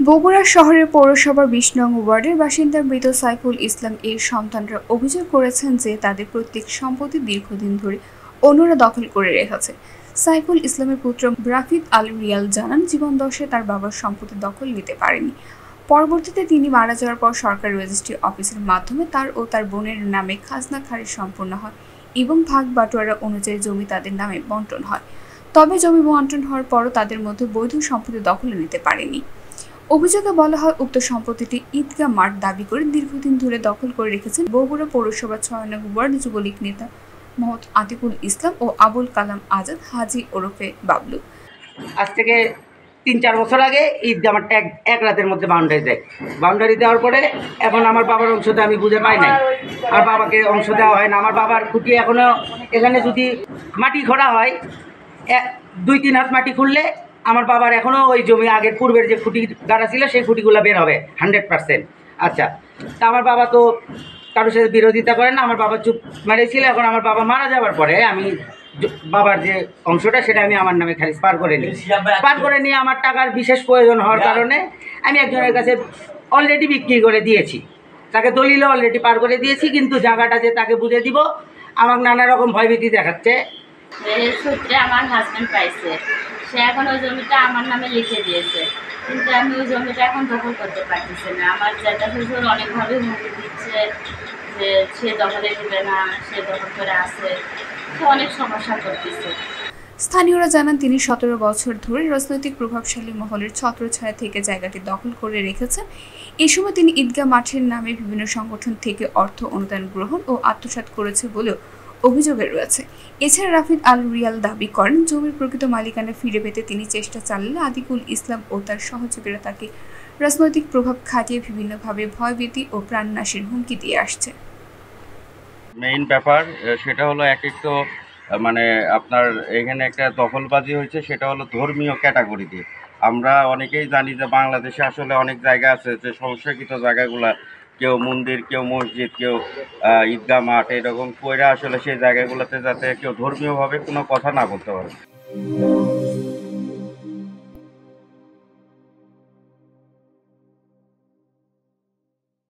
বগুড়া শহরের পৌরসভার ২০ নং ওয়ার্ডের বাসিন্দা মৃত সাইফুল ইসলাম এর সন্তানরা অভিযোগ করেছেন যে তাদের প্রত্যেক সম্পত্তি দীর্ঘদিন ধরে অন্যরা দখল করে রেখেছে। সাইফুল ইসলামের পুত্র রাফিদ আল রিয়াল জানান, জীবনদশায় তার বাবার সম্পত্তি দখল নিতে পারেনি। পরবর্তীতে তিনি মারা যাওয়ার পর সরকারি রেজিস্ট্রি অফিসের মাধ্যমে তার ও তার বোনের নামে খাজনা খারিজ সম্পন্ন হয় এবং ভাগ বাটোয়ারা অনুযায়ী জমি তাদের নামে বণ্টন হয়। তবে জমি বণ্টন হওয়ার পরও তাদের মধ্যে বৈধ সম্পত্তি দখলে নিতে পারেনি। অভিযোগে বলা হয়, উক্ত সম্পত্তিটি ঈদগাহ মাঠ দাবি করে দীর্ঘদিন ধরে দখল করে রেখেছেন বগুড়া পৌরসভার ৬ নং ওয়ার্ড যুবলীগ নেতা মোহাম্মদ আতিকুল ইসলাম ও আবুল কালাম আজাদ হাজি ওরফে বাবলু। আজ থেকে ৩-৪ বছর আগে ঈদগাহ মাঠটা এক রাতের মধ্যে বাউন্ডারি দেয়। বাউন্ডারি দেওয়ার পরে এখন আমার বাবার অংশটা আমি বুঝে পাই নাই, আমার বাবাকে অংশ দেওয়া হয় না। আমার বাবার খুঁটি এখনও এখানে যদি মাটি খোঁড়া হয় ২-৩ হাত মাটি খুঁড়লে আমার বাবার এখনও ওই জমি আগের পূর্বের যে খুঁটি গাড়া ছিল সেই খুঁটিগুলো বের হবে 100%। আচ্ছা, তা আমার বাবা তো কারোর সাথে বিরোধিতা করেন না, আমার বাবা চুপ মেরেছিল। এখন আমার বাবা মারা যাওয়ার পরে আমি বাবার যে অংশটা সেটা আমি আমার নামে খারিজ পার করে নিয়ে আমার টাকার বিশেষ প্রয়োজন হওয়ার কারণে আমি একজনের কাছে অলরেডি বিক্রি করে দিয়েছি, তাকে দলিলও অলরেডি পার করে দিয়েছি। কিন্তু জায়গাটা যে তাকে বুঝে দিব আমার নানা রকম ভয়ভীতি দেখাচ্ছে। সূত্রে আমার হাজব্যান্ড পাইছে, সে এখন ওই জমিটা আমার নামে লিখে দিয়েছে, কিন্তু আমি ওই জমিটা এখন দখল করতে পারতেছি না। আমার জ্যাঠা শ্বশুর অনেকভাবে হুমকি দিচ্ছে যে সে দখলে দেবে না, সে দখল করে আছে, সে অনেক সমস্যা করতেছে। স্থানীয়রা জানান, তিনি ১৭ বছর ধরে রাজনৈতিক প্রভাবশালী মহলের ছত্রছায়া থেকে জায়গাটি দখল করে রেখেছেন। এ সময় তিনি ঈদগাহ মাঠের নামে বিভিন্ন সংগঠন থেকে অর্থ অনুদান গ্রহণ ও আত্মসাৎ করেছে বলেও অভিযোগে রয়েছে। এছাড়া রাফিদ আল রিয়াল দাবি করেন, জমির প্রকৃত মালিকানা ফিরে পেতে তিনি চেষ্টা চালালে আতিকুল ইসলাম ও তার সহযোগীরা তাকে রাজনৈতিক প্রভাব খাটিয়ে বিভিন্নভাবে ভয়ভীতি ও প্রাণনাশের হুমকি দিয়ে আসছে। মেইন ব্যাপার সেটা হলো তো মানে আপনার এখানে একটা দখলবাজি হয়েছে, সেটা হলো ধর্মীয় ক্যাটাগরিতে। আমরা অনেকেই জানি যে বাংলাদেশে আসলে অনেক জায়গা আছে যে সংরক্ষিত জায়গাগুলা, কেউ মন্দির, কেউ মসজিদ, কেউ ঈদগাহ মাঠ, এরকম কইরা আসলে সেই জায়গাগুলোতে যাতে কেউ ধর্মীয়ভাবে কোনো কথা না বলতে পারে।